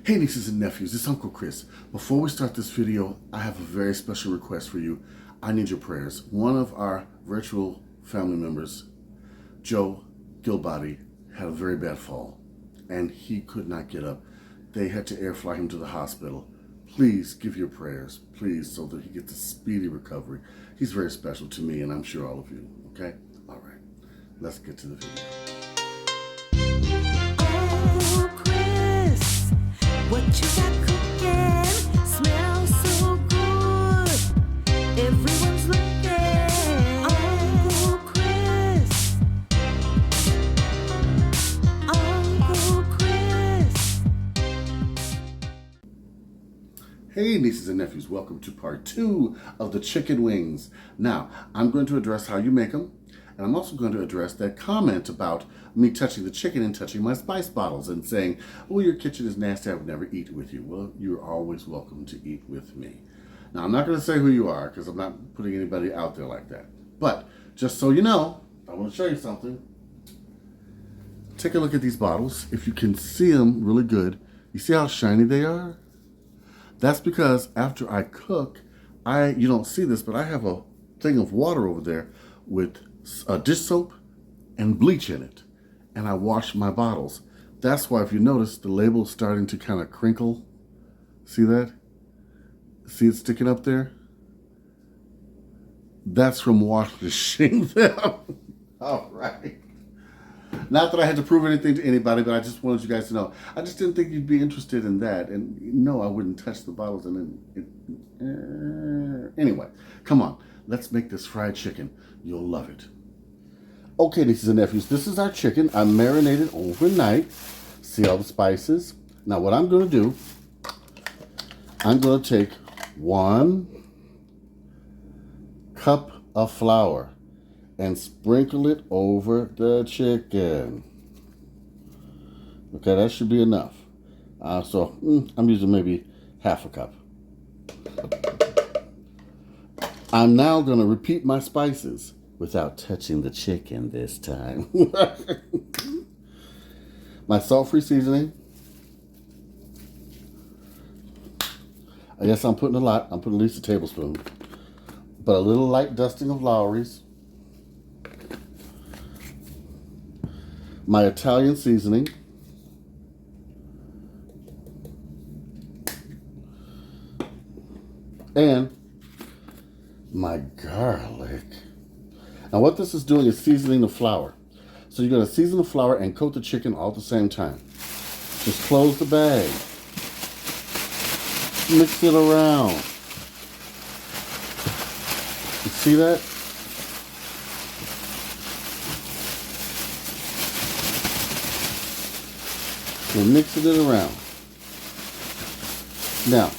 Hey nieces and nephews, it's Uncle Chris. Before we start this video, I have a very special request for you. I need your prayers. One of our virtual family members, Joe Gilbody, had a very bad fall and he could not get up. They had to air fly him to the hospital. Please give your prayers, please, so that he gets a speedy recovery. He's very special to me and I'm sure all of you, okay? All right, let's get to the video. What you got cooking smells so good. Everyone's looking. Uncle Chris. Uncle Chris. Hey nieces and nephews, welcome to part 2 of the chicken wings. Now, I'm going to address how you make them, and I'm also going to address that comment about me touching the chicken and touching my spice bottles and saying, oh, your kitchen is nasty, I would never eat with you. Well, you're always welcome to eat with me. Now, I'm not going to say who you are because I'm not putting anybody out there like that. But just so you know, I want to show you something. Take a look at these bottles. If you can see them really good, you see how shiny they are? That's because after I cook, you don't see this, but I have a thing of water over there with dish soap and bleach in it. And I wash my bottles. That's why if you notice the label's starting to kind of crinkle. See that? See it sticking up there? That's from washing them. All right. Not that I had to prove anything to anybody, but I just wanted you guys to know. I just didn't think you'd be interested in that. And no, I wouldn't touch the bottles and then anyway, come on. Let's make this fried chicken. You'll love it. Okay, nieces and nephews, this is our chicken. I marinated overnight. See all the spices? Now what I'm going to do, I'm going to take 1 cup of flour and sprinkle it over the chicken. Okay, that should be enough. I'm using maybe half a cup. I'm now going to repeat my spices without touching the chicken this time. My salt-free seasoning. I guess I'm putting a lot. I'm putting at least a tablespoon. But a little light dusting of Lowry's. My Italian seasoning. And my garlic. Now what this is doing is seasoning the flour. So you're going to season the flour and coat the chicken all at the same time. Just close the bag. Mix it around. You see that? We're mixing it around. Now,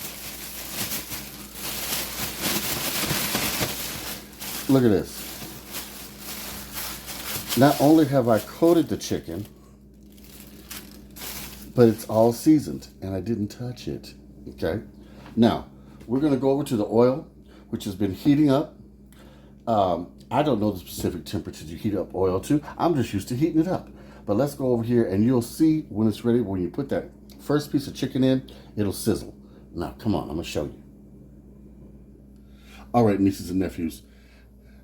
look at this. Not only have I coated the chicken, but it's all seasoned and I didn't touch it, okay? Now, we're gonna go over to the oil, which has been heating up. I don't know the specific temperature you heat up oil to. I'm just used to heating it up. But let's go over here and you'll see when it's ready, when you put that first piece of chicken in, it'll sizzle. Now, come on, I'm gonna show you. All right, nieces and nephews,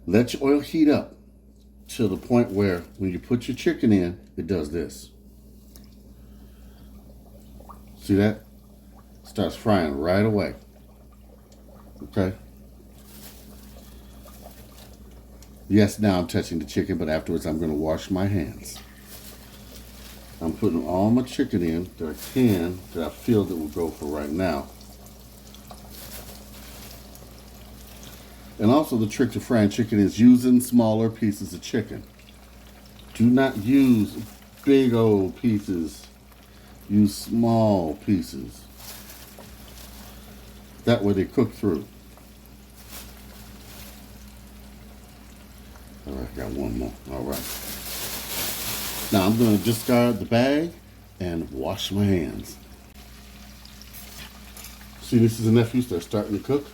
let your oil heat up to the point where when you put your chicken in, it does this. See that? Starts frying right away. Okay? Yes, now I'm touching the chicken, but afterwards I'm going to wash my hands. I'm putting all my chicken in that I can, that I feel that will go for right now. And also the trick to frying chicken is using smaller pieces of chicken. Do not use big old pieces. Use small pieces. That way they cook through. All right, got one more. All right. Now I'm going to discard the bag and wash my hands. See, nieces and nephews, they're starting to cook.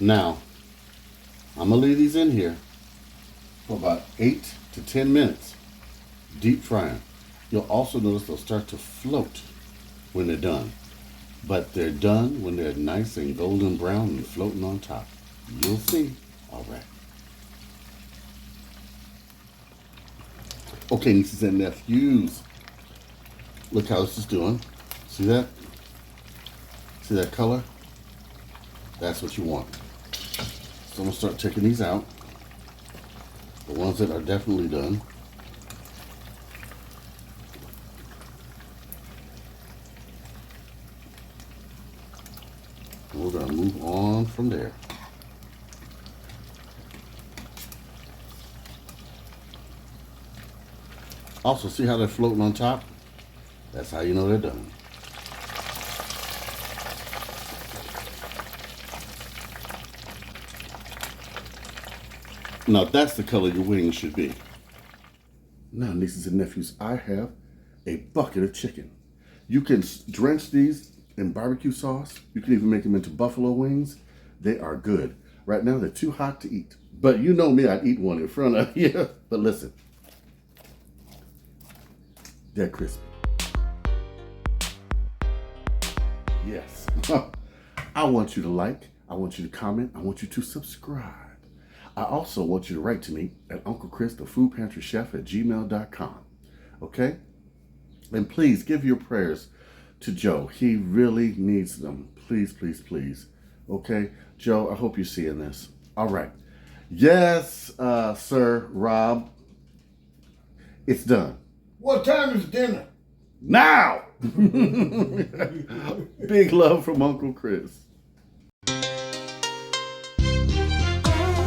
Now, I'm going to leave these in here for about 8 to 10 minutes, deep frying. You'll also notice they'll start to float when they're done. But they're done when they're nice and golden brown and floating on top. You'll see. All right. Okay, nieces and nephews. Look how this is doing. See that? See that color? That's what you want. So I'm going to start taking these out. The ones that are definitely done. And we're going to move on from there. Also, see how they're floating on top? That's how you know they're done. Now that's the color your wings should be. Now, nieces and nephews, I have a bucket of chicken. You can drench these in barbecue sauce. You can even make them into buffalo wings. They are good. Right now, they're too hot to eat. But you know me, I'd eat one in front of you. But listen, they're crispy. Yes. I want you to like. I want you to comment. I want you to subscribe. I also want you to write to me at Uncle Chris, the Food Pantry Chef at gmail.com. Okay? And please give your prayers to Joe. He really needs them. Please, please, please. Okay? Joe, I hope you're seeing this. All right. Yes, Sir Rob. It's done. What time is dinner? Now! Big love from Uncle Chris.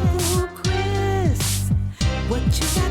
Uncle Chris, what you got